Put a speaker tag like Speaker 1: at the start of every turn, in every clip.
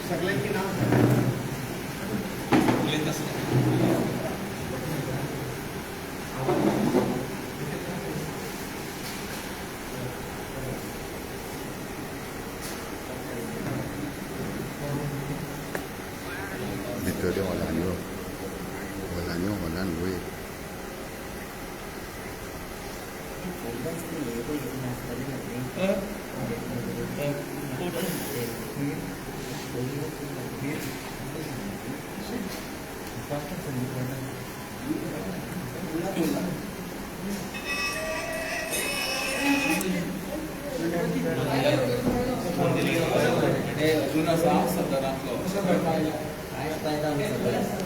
Speaker 1: सगळ्यांची नाव
Speaker 2: Victor dia orang gue.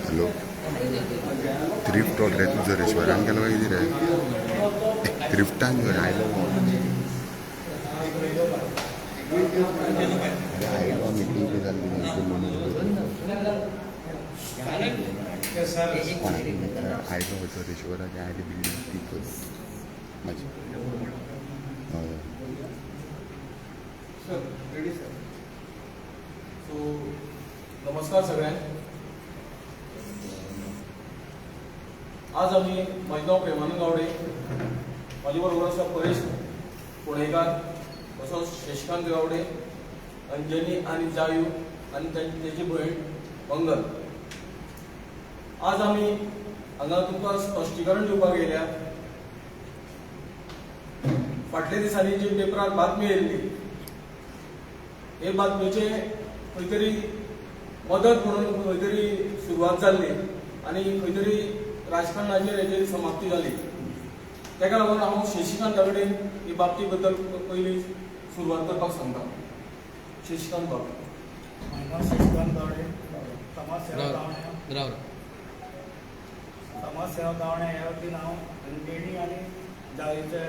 Speaker 2: Halo. Thrift और रहते जो रेस्टोरेंट के लगा इधर है थ्रिफ्ट टाइम जो है आइलो मीटिंग के साथ भी आइलो होतो रेस्टोरेंट के आइलो बिल्डिंग ठीक हो
Speaker 3: सर रेडी सर सो नमस्कार सगळ्यांक आज आम्ही म्हजें प्रेमानंद गावडे माझे बरोबर आसा परेश पुणेकार तसोच शशिकांत गावडे अंजनी आनी जायू आनी तेजी भयण मंगल आज आमी हांगा तुमकां स्पश्टीकरण दिवपाक येयल्या फाटल्या दिसांनी जी पेपरार बातमी येयल्ली हे बातमेचे खंय तरी मदत म्हणून खंय तरी सुरवात जाल्ली आनी खंय तरी राजकारणाचेर हेची समाप्ती जाली तेका लागून हांव शशिकांत कडेन ही बाबती बद्दल पयली सुरवात करपाक सांगता शशिकांत बाब
Speaker 1: शशिकांत गावडे समाज सेवा गावडे ह्या वतीन हांव अंजनी आनी जावेचे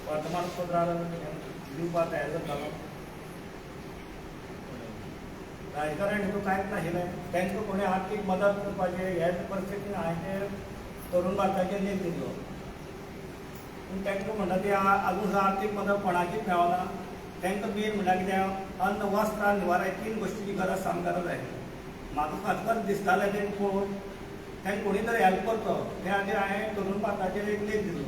Speaker 1: वर्तमानपत्रार दिवपाक तयार जातालो राजकारण हितून कांयच नाशिल्लें तांकां कोणी आर्थीक मदत करपाचें हे परिस्थितीन हांवें ते तरुण भारताचेर नेम दिल्लो पूण तांकां म्हणटा ती आजून सुद्दां आर्थीक मदत कोणाकीच मेळना तांकां मेन म्हणल्यार कितें अन्न वस्त्र आनी निवारा ह्या 3 गोश्टीची गरज साम गरज आहे म्हाका खतखत दिसतालें तें पळोवन तांकां कोणी तरी हेल्प करचो त्या खातीर हांवें तरुण भारताचेर एक लेख दिल्लो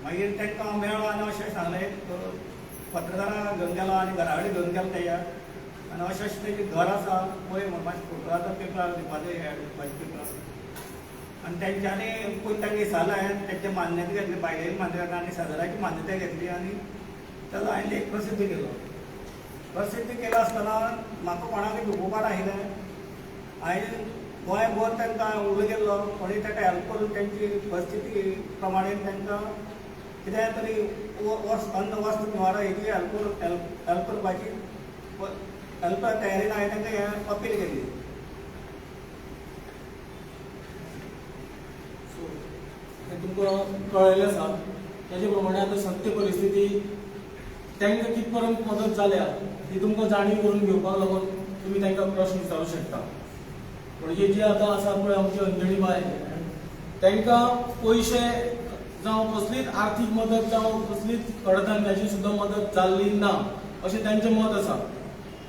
Speaker 1: मागीर तांकां मेळ्ळो आनी अशें सांगलें पत्रकारां घेवन गेलो आनी घरा कडेन घेवन गेलो तेज्या आनी अशें अशें तेजें घर आसा पळय म्हण मातशें फोटोग्राफर पेपरार दिवपाचें एडवर्टायज पेपरार आनी तेंच्यांनी पयलीं तांकां विचारलें हांवें तेंचे मान्यता घेतली बायलेची मान्यता आनी सदराची मान्यता घेतली आनी ताका हांवें एक प्रसिद्ध केलो प्रसिद्ध केलो आसतना म्हाका कोणाकय दुखोवपाक नाशिल्लें हांवें गोंयभर तांकां उलो केल्लो कोणी ताका हेल्प करून तेंची परिस्थिती प्रमाणे तांकां कितें तरी अन्न वस्त्र निवारा हेची हेल्प करपाची हेल्प तयारीन हांवें तांकां हें अपील केली
Speaker 3: तुमकां कळयलें आसा तेजे प्रमाणे आतां सत्य परिस्थिती तांकां कित पर्यंत मदत जाल्या ती तुमकां जाणीव करून घेवपाक लागून तुमी तांकां प्रश्न विचारूंक शकता म्हणजे जी आतां आसा पळय आमची अंजनी बाय तांकां पयशे जावं कसलीच आर्थीक मदत जावं कसलीच कडधान्याची सुद्दां मदत जाल्ली ना अशें तांचें मत आसा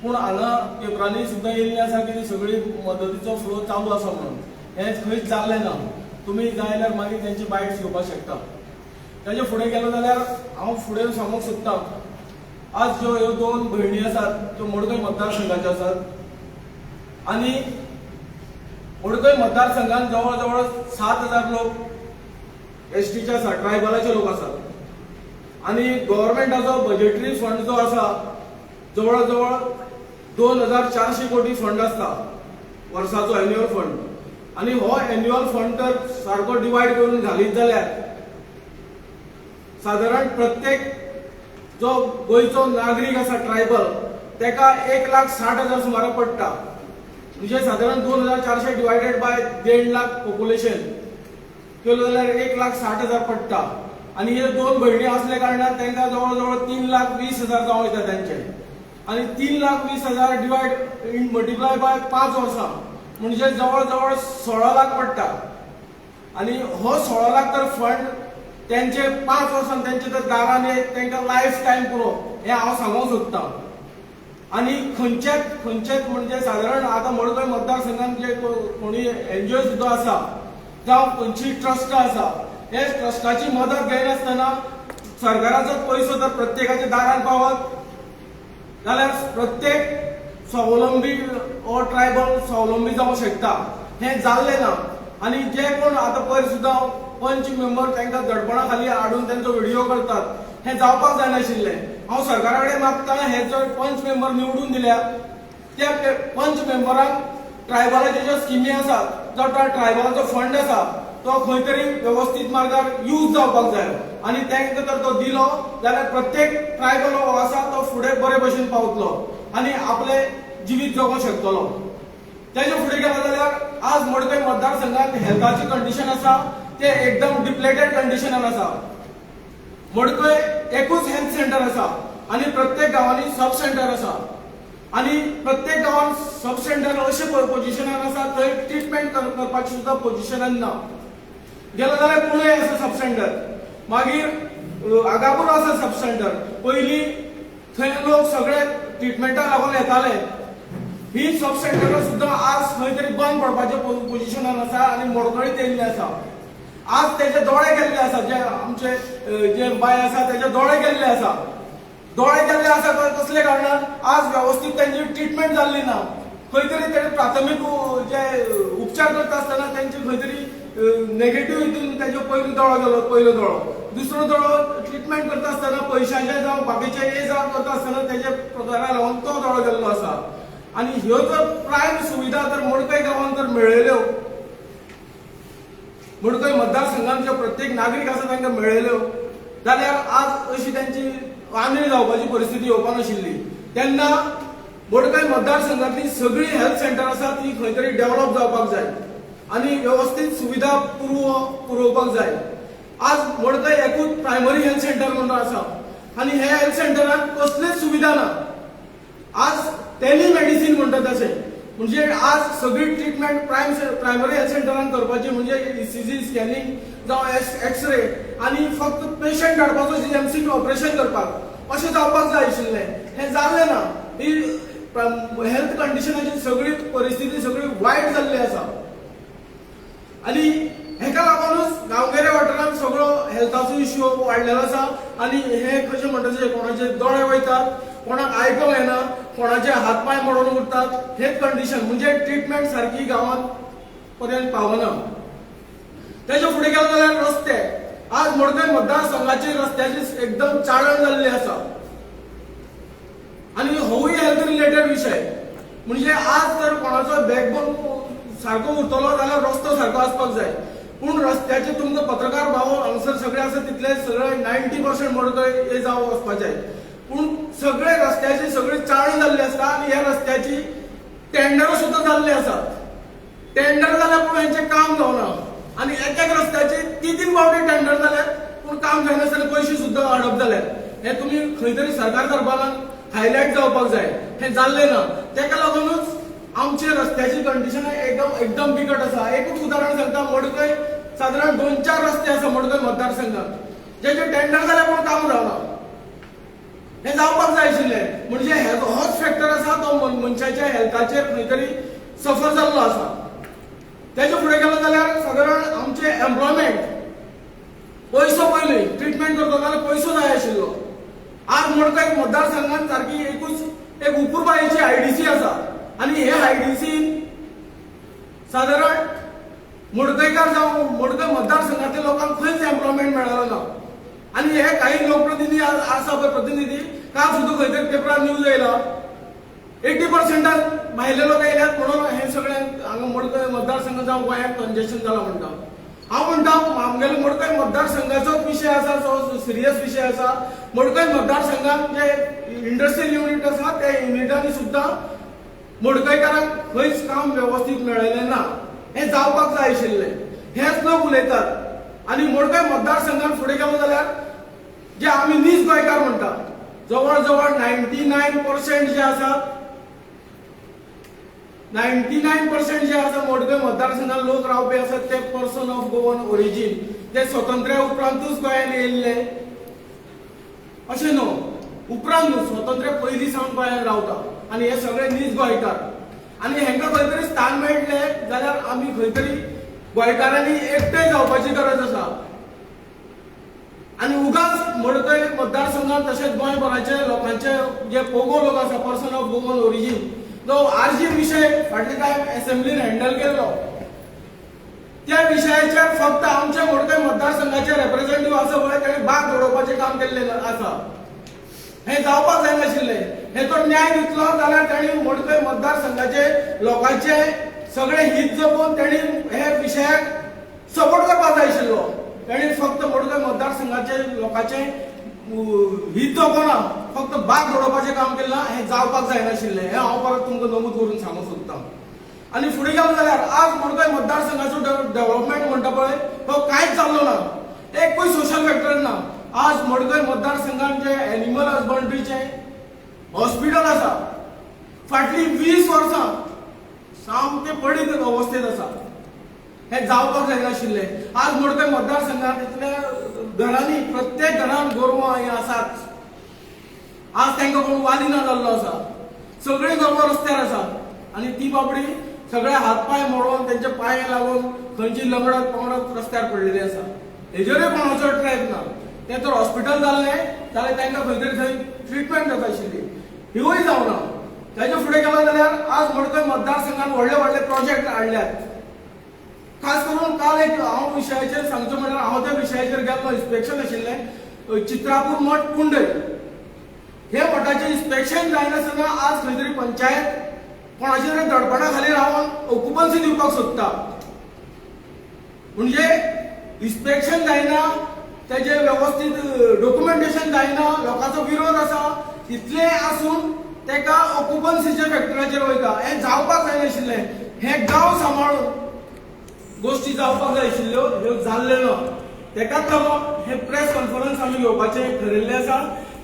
Speaker 3: पूण हांगा पेपरांनी सुद्दां येयल्लें आसा की ती सगळी मदतीचो फ्लो चालू आसा म्हणून हें खंयच जाल्लें ना तुमी जाय जाल्यार मागीर तेंची बायट्स घेवपाक शकता तेजे फुडें गेलो जाल्यार हांव फुडें सांगूंक सोदतां आज ज्यो ह्यो 2 भयणी आसात त्यो मडकय मतदारसंघाच्यो आसात आनी मडकय मतदारसंघात जवळ जवळ 7,000 लोक एसटीचे आसा ट्रायबलाचे लोक आसात आनी गव्हर्मेंटाचो बजेटरी फंड जो आसा जवळ जवळ 2,400 कोटी फंड आसता वर्साचो एन्युअल फंड आनी हो एन्युअल फंड तर सारको डिवायड करून घालीत जाल्यार साधारण प्रत्येक जो गोंयचो नागरीक आसा ट्रायबल तेका 1,60,000 सुमार पडटा म्हणजे साधारण 2,400 डिवायडेड बाय 1.5 लाख पॉप्युलेशन केलो जाल्यार 1,60,000 पडटा आणि हे 2 भयणी असल्या कारणान तांकां जवळ जवळ 3,20,000 जावं येता तांचे आणि 3,20,000 डिवायड मल्टिप्लाय बाय 5 वर्सां म्हणजे जवळ जवळ 16 लाख पडटा आणि हो 16 लाख तर फंड त्यांचे 5 वर्सां त्यांचे तर दारान तांकां लायफ टायम पुरो हे हांव सांगूंक सोदतां आणि खंयचेच म्हणजे साधारण आता मडकय मतदारसंघात जे कोणी एनजीओ सुद्धा आसा जावं खंयची ट्रस्ट आसा हे ट्रस्टाची मदत घेयनासतना सरकाराचो पैसो जर प्रत्येकाच्या दारान पावत जाल्यार प्रत्येक स्वावलंबी ओ ट्रायबल स्वावलंबी जावंक शकता हे जाल्ले ना आणि जे कोण आता पयर सुद्धा पंच मेंबर तांकां दडपणा खाली हाडून तांचो व्हिडिओ करतात हे जावपाक जायनाशिल्लें हांव सरकारा कडेन मागता हे जो पंच मेंबर निवडून दिल्या त्या पंच मेंबरांक ट्रायबलाच्यो ज्यो स्किमी आसात जो ट्रायबलाचो फंड आसा तो खंय तरी व्यवस्थीत मार्गार यूज जावपाक जाय आणि तांकां जर तो दिलो जाल्यार प्रत्येक ट्रायबल हो आसा तो फुडें बरे भशेन पावतलो आणि आपले जिवीत जगूंक शकतलो तेजे फुडें गेलो जाल्यार आज मडकय मतदारसंघात हेल्थाची कंडिशन आसा ते एकदम डिप्लेटेड कंडिशनान आसा मडकय एकूच हेल्थ सेंटर आसा आणि प्रत्येक गावांनी सब सेंटर आसा आणि प्रत्येक गावात सब सेंटर अशे पोझिशनान आसा थंय ट्रीटमेंट करपाची सुद्धा पोझिशनान ना गेलो जाल्यार पुणे आसा सब सेंटर मागीर आगापूर आसा सब सेंटर पयली थंय लोक सगळे ट्रीटमेंटाक लागून येताले ही सब सेंटर सुद्धा आज खंय तरी बंद पडपाच्या पोझिशनान आसा आणि मोडकळीत येयल्ली आसा आज तेजे दोळे गेल्ले आसा जे आमचे जे बाय आसा तेजे दोळे गेल्ले आसा कसले कारणान आज व्यवस्थित त्यांची ट्रीटमेंट जाल्ली ना खंय तरी ते प्राथमीक जे उपचार करता आसतना त्यांची खंय तरी नेगेटिव्ह हितून तेजो पयलो दोळो दुसरो दोळो ट्रीटमेंट करता आसतना पयशांचे जावं बाकीचे ये जावं करता आसतना तेजे प्रकारा लागून तो दोळो गेल्लो आसा आणि ह्यो जर प्रायम सुविधा तर मडकय गांवांत जर मेळयल्यो मडकय मतदारसंघांतले प्रत्येक नागरीक आसा तांकां मेळयल्यो जाल्यार आज अशी त्यांची आंदळी जावपाची परिस्थिती येवपा नाशिल्ली तेन्ना मडकय मतदारसंघातली सगळी हेल्थ सेंटर आसा ती खंय तरी डेव्हलप जावपाक जाय आणि व्यवस्थित सुविधा पुरवपाक जाय आज मडकय एकूच प्रायमरी हेल्थ सेंटर म्हणून आसा आणि हे हेल्थ सेंटरात कसलीच सुविधा ना आज टेलिमेडिसिन म्हणटात तशें म्हणजे आज सगळी ट्रीटमेंट प्रायमरी हेल्थ सेंटरान करपाची म्हणजे ईसीजी स्कॅनिंग जावं एक्सरे आणि फक्त पेशंट हाडपाचो जीएमसी ऑपरेशन करपाक अशें जावपाक जाय आशिल्लें हें जाल्लें ना ही हेल्थ कंडिशनाची सगळी परिस्थिती सगळी वायट जाल्ली आसा आणि हेका लागूनच गांवगिऱ्या वाठारांत सगळो हेल्थाचो इश्यू वाडलेलो आसा आणि हे कशें म्हणटात कोणाचे दोळे वयतात कोणाक आयकोंक येना कोणाचे हात पाय मोडून उरतात हेच कंडिशन म्हणजे ट्रीटमेंट सारखी गांवांत पर्यंत पावना तेजे फुडें गेलो जाल्यार रस्ते आज मडकय मतदारसंघाची रस्त्याची एकदम चाळण जाल्ली आसा आणि होवूय हेल्थ रिलेटेड विशय म्हणजे आज जर कोणाचो बॅकबोन सारको उरतलो जाल्यार रस्तो सारको आसपाक जाय पूण रस्त्याचे तुमकां पत्रकार भाव हांगसर सगळे आसा तितले सगळे 90% मडकय हे जावं वचपाचें पूण सगळे रस्त्याची सगळी चाळणी जाल्ली आसता आणि ह्या रस्त्याची टेंडर सुद्धा जाल्ली आसात टेंडर जाल्यार पूण हेंचें काम जावना आणि एक रस्त्याचे 3 फावटी टेंडर जाल्यात पूण काम जायनासतना पयशे सुद्धा हडप जाल्यात हे तुम्ही खंय तरी सरकार दरबारान हायलायट जावपाक जाय हे जाल्ले ना तेका लागूनच आमचे रस्त्याची कंडिशन एकदम बिकट आसा एकूच उदाहरण सांगता मडकय साधारण 2-4 रस्ते आसा मडकय मतदारसंघात जेचे टेंडर जाल्यार पूण काम जावना हे जावपाक जाय आशिल्लें म्हणजे होच फॅक्टर आसा तो मनशाच्या हेल्थाचेर खंय तरी सफर जाल्लो आसा तेजे फुडें गेलो जाल्यार साधारण आमचे एम्प्लॉयमेंट पयसो पयलीं ट्रीटमेंट करता जाल्यार पयसो जाय आशिल्लो आज मडकय मतदारसंघात सारकी एक उपुरबायेची आयडीसी आसा आणि हे आयडीसी साधारण मडकयकार जावं मडकय मतदारसंघातल्या लोकांक खंयच एम्प्लॉयमेंट मेळ्ळो ना आणि हे काही लोकप्रतिनिधी आसा पळय प्रतिनिधी काल सुद्धा खंय तरी पेपरार न्यूज येयला 80% भायले लोक येयल्यात म्हणून हे सगळे हांगा मडकय मतदारसंघ जावं गोंयांत कंजेशन जालां म्हणटा हांव म्हणटा आमगेलो मडकय मतदारसंघाचोच विशय आसा तो सिरियस विशय आसा मडकय मतदारसंघात जे इंडस्ट्रियल युनिट आसा त्या युनिटांनी सुद्धा मडकयकारांक खंयच काम व्यवस्थित मेळयलें ना हे जावपाक जाय आशिल्लें हेच लोक उलयतात आणि मडकय मतदारसंघात फुडें गेलो जाल्यार जे आमी नीज गोंयकार म्हणटा जवळ जवळ 99% जे आसात 99% जे आसा मडकय मतदारसंघात लोक रावपी आसात ते पर्सन ऑफ गोवन ओरिजीन ते स्वतंत्र्या उपरांतूच गोंयांत येयल्ले अशें न्हू उपरांत स्वतंत्र्या पयलीं सावन गोंयांत रावता आनी हे सगळे नीज गोंयकार आनी हेंकां खंय तरी स्थान मेळटलें जाल्यार आमी खंय तरी गोंयकारांनी एकठांय जावपाची गरज आसा आनी उगाच मडकय मतदारसंघात तशेंच गोंयभराचे लोकांचे जे पोगो लोक आसा पर्सन ऑफ गोवन ओरिजीन जो आरजी विशय फाटले टायम असेंब्लीन हँडल केल्लो त्या विशयाचेर फक्त आमच्या मडकय मतदारसंघाचे रिप्रेझेंटेटिव्ह आसा पळय ताणें बाग घडोवपाचें काम केल्लें आसा हें जावपाक जायनाशिल्लें हे तो न्याय दितलो जाल्यार तांणी मडकय मतदारसंघाचे लोकांचे सगळे हित जपोवन तांणी हे विशयाक सपोर्ट करपाक जाय आशिल्लो तांणी फक्त मडकय मतदारसंघाचे लोकांचे हित जपोना फक्त बाग घडोवपाचें काम केलें ना हें जावपाक जायनाशिल्लें हें हांव परत तुमकां नमूद करून सांगूंक सोदतां आनी फुडें गेलो जाल्यार आज मडकय मतदारसंघाचो डेव्हलपमेंट म्हणटा पळय तो कांयच जाल्लो ना एकूय सोशल फॅक्टर ना आज मडकय मतदारसंघात जे एनिमल हजबंड्रीचे हॉस्पिटल आसा फाटली 20 वर्सां सामके पडीत अवस्थेत आसा हे जावपाक जायनाशिल्लें आज मडकय मतदारसंघात इतल्या घरांनी प्रत्येक घरांत गोरवां हे आसात आज तांकां कोण वालिना जाल्लो आसा सगळीं गोरवां रस्त्यार आसात आनी ती बाबडी सगळे हातपाय मोडून त्यांचे पांय लागून खंयची लंगडत पंगडत रस्त्यार पडलेली आसा हेजेरूय कोणाचो ट्रॅक ना ते तर हॉस्पिटल जाल्लें जाल्यार तांकां खंय तरी थंय ट्रिटमेंट जाता आशिल्ली हिवूय जावना ताचे फुडें गेलो जाल्यार आज मडकय मतदारसंघात व्हडले व्हडले प्रोजेक्ट हाडल्यात खास करून काल एक हांव विशयाचेर सांगचो म्हळ्यार हांव त्या विशयाचेर गेल्लो इन्स्पेक्शन आशिल्लें चित्रापूर मठ कुंडय हे मठाचें इन्स्पेक्शन जायनासतना आज खंय तरी पंचायत कोणाचे तरी दडपणा खाली रावन ऑक्युपन्सी दिवपाक सोदता म्हणजे इन्स्पेक्शन जायना तेजे व्यवस्थित डॉक्युमेंटेशन जायना लोकांचो विरोध आसा इतले आसून तेका ऑक्युपन्सीच्या फॅक्टराचेर वयता हें जावपाक जायनाशिल्लें हे गांव सांबाळून गोष्टी जावपाक जाय आशिल्ल्यो ह्यो जाल्ल्यो ना तेकाच लागून हे प्रेस कॉन्फरन्स आमी घेवपाचें थारिल्लें आसा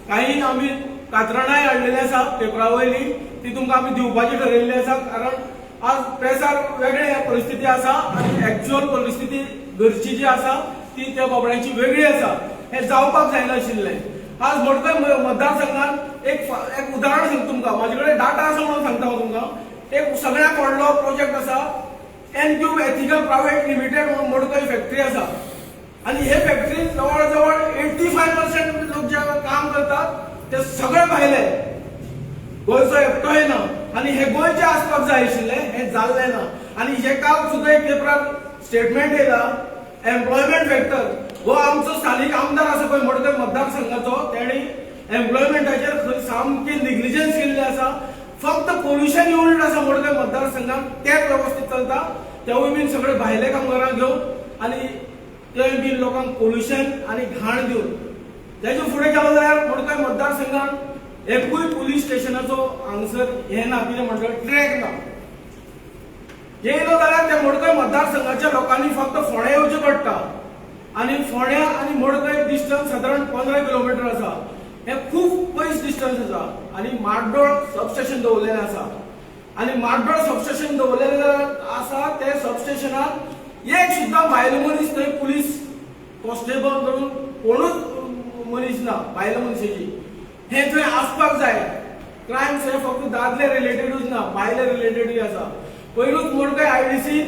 Speaker 3: काही आमी कात्रणाय हाडलेली आसा पेपरा वयली ती तुमकां आमी दिवपाची थारिल्ली आसा कारण आज प्रेसार वेगळी परिस्थिती आसा आनी एक्च्युअल परिस्थिती घरची जी आसा ती त्या बाबड्यांची वेगळी आसा हे जावपाक जायनाशिल्लें आज मडकय मतदारसंघात एक उदाहरण सांगता तुमकां म्हाजे कडेन डाटा आसा म्हणून सांगता हांव तुमकां एक सगळ्यात व्हडलो प्रोजेक्ट आसा एनक्यूब एथिकल प्रायवेट लिमिटेड म्हणून मडकय फॅक्टरी आसा आनी हे फॅक्टरी जवळ जवळ 85% लोक जे काम करतात ते सगळे भायले गोंयचो एकटोय ना आनी हे गोंयचे आसपाक जाय आशिल्लें हे जाल्लें ना आनी हे काल सुद्दां एक पेपरार स्टेटमेंट येयला एम्प्लॉयमेंट फॅक्टर हो आमचो स्थानीक आमदार आसा पळय मडकय मतदारसंघाचो तेणी एम्प्लॉयमेंटाचेर सामकी निग्लिजन्स केल्ली आसा फक्त पोल्युशन युनिट आसा मडकय मतदारसंघात तेच व्यवस्थित चलता तेवूय बीन सगळे भायले कामगारांक घेवन आनी ते बीन लोकांक पोल्युशन आनी घाण दिवन तेजे फुडें गेलो जाल्यार मडकय मतदारसंघात एकूय पुलीस स्टेशनाचो हांगसर हे ना कितें म्हणटा ट्रॅक ना येयलो जाल्यार त्या मडकय मतदारसंघाच्या लोकांनी फक्त फोंड्या येवचें पडटा आनी फोंड्या आनी मडकय डिस्टन्स सादारण 15 किलोमीटर आसा हे खूब पयस डिस्टन्स आसा आनी माड्डोळ सबस्टेशन दवरलेलें आसा आनी माड्डोळ सबस्टेशन दवरलेलें आसा ते सबस्टेशनात एक सुद्दां भायलो मनीस थंय पुलीस कॉन्स्टेबल करून कोणूच मनीस ना भायलो मनशाची हे थंय आसपाक जाय क्रायम्स हे फक्त दादले रिलेटेडूच ना भायले रिलेटेडूय आसा पयलूच मडकय आयडीसी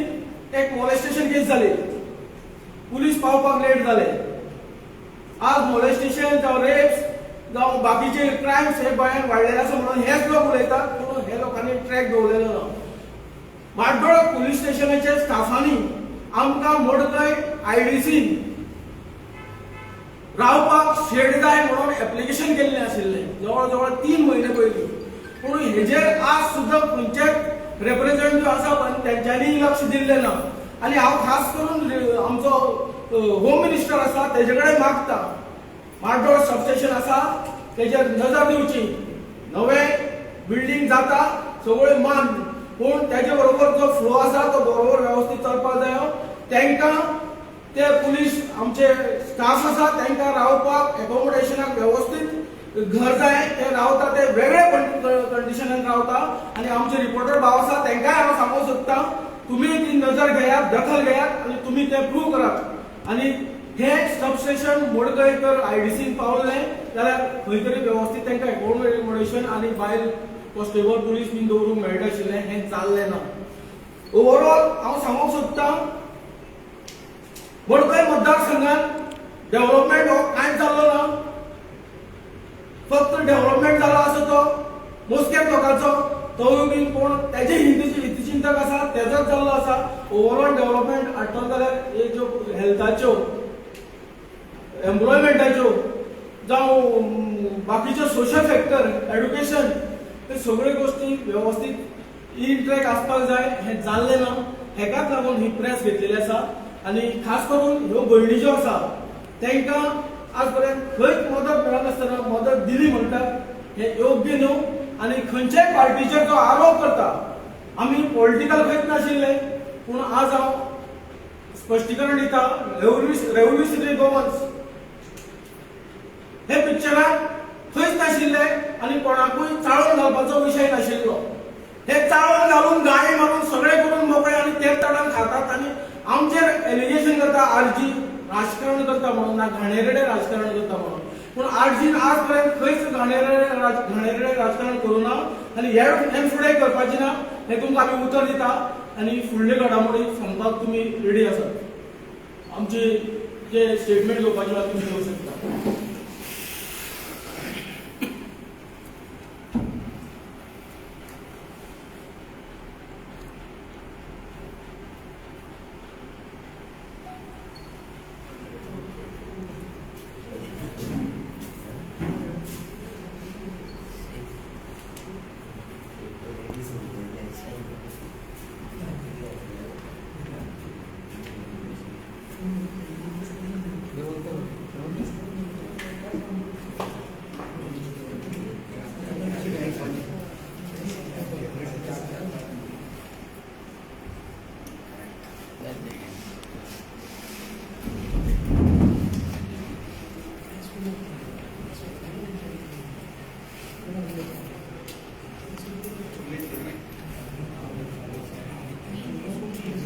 Speaker 3: एक मॉलेस्टेशन केस जाली पुलीस पावपाक लेट जाले आज मॉलेस्टेशन जावं रेप्स जावं बाकीचे क्रायम्स हे गोंयांत वाडलेले आसा म्हणून हेच लोक उलयतात पूण हे लोकांनी ट्रॅक दवरलेलो ना माड्डोळ पुलीस स्टेशनाच्या स्टाफांनी आमकां मडकय आयडीसी रावपाक शेड जाय म्हणून एप्लिकेशन केल्लें आशिल्लें जवळ जवळ 3 म्हयने पयलीं पूण हेजेर आज सुद्दां खंयचेच रिप्रेझेंटेटिव्ह आसा पण तेंच्यांनी लक्ष दिल्लें ना आनी हांव खास करून आमचो होम मिनिस्टर आसा तेजे कडेन मागता माड्डोळ सबस्टेशन आसा तेजेर नजर दिवची नवें बिल्डींग जाता सगळ्यो मान पूण तेजे बरोबर जो फ्लो आसा तो बरोबर वेवस्थीत चलपाक जायो तांकां ते पुलीस आमचे स्टाफ आसा तांकां रावपाक एकोमोडेशनाक व्यवस्थीत घर जाय ते रावता ते वेगळे कंडिशनान रावता आनी आमचे रिपोर्टर भाव आसा तांकांय हांव सांगूंक सोदता तुम्ही ती नजर घेयात दखल घेयात आणि तुम्ही ते प्रूव्ह करात आणि हे सबस्टेशन मोडकळी तर आयडीसीन पावले जाल्यार खंय तरी व्यवस्थीत तांकां एकोमोडेशन आनी भायर कॉन्स्टेबल पुलीस बीन दवरूंक मेळटा आशिल्लें हें जाल्लें ना. ओवरऑल हांव सांगूंक सोदतां मोडकळी मतदारसंघात डेव्हलपमेंट हो कांयच जाल्लो ना. फक्त डेव्हलपमेंट जालो आसा तो मोजक्याच लोकांचो तोय बीन कोण त्याचे हितचिंतक आसा तेजोच जाल्लो आसा. ओवरऑल डेव्हलपमेंट हाडटलो जाल्यार हे ज्यो हेल्थाच्यो एम्प्लॉयमेंटाच्यो जावं बाकीच्यो सोशल फॅक्टर एड्युकेशन ते सगळ्यो गोष्टी व्यवस्थीत इन ट्रॅक आसपाक जाय हें जाल्लें ना. हेकाच लागून ही प्रेस घेतलेली आसा आनी खास करून ह्यो भयणी ज्यो आसा तांकां आज पर्यंत खंयच मदत मेळनासतना मदत दिली म्हणटात हें योग्य न्हू. आनी खंयच्याय पार्टीचेर जो आरोप करता आमी पॉलिटिकल खंयच नाशिल्ले पूण आज हांव स्पश्टीकरण दिता रेव्होल्युशनरी गोवन्स हे पिक्चराक खंयच नाशिल्ले आनी कोणाकूय चाळून घालपाचो विशय नाशिल्लो. हे चाळून घालून गाळी मारून सगळे करून मोकळे आनी तेच तडान खातात आनी आमचेर एलिगेशन करता आरजी राजकारण करता म्हणून ना घाणेरडे राजकारण करता म्हणून. पूण आरजीन आज पर्यंत खंयच घाणेरडे राजकारण करूं ना आनी हे फुडें करपाचें ना हें तुमकां आमी उतर दिता आनी फुडले घडामोडी सांगपाक तुमी रेडी आसात. आमचे जे स्टेटमेंट घेवपाचे तुमी घेवंक शकता.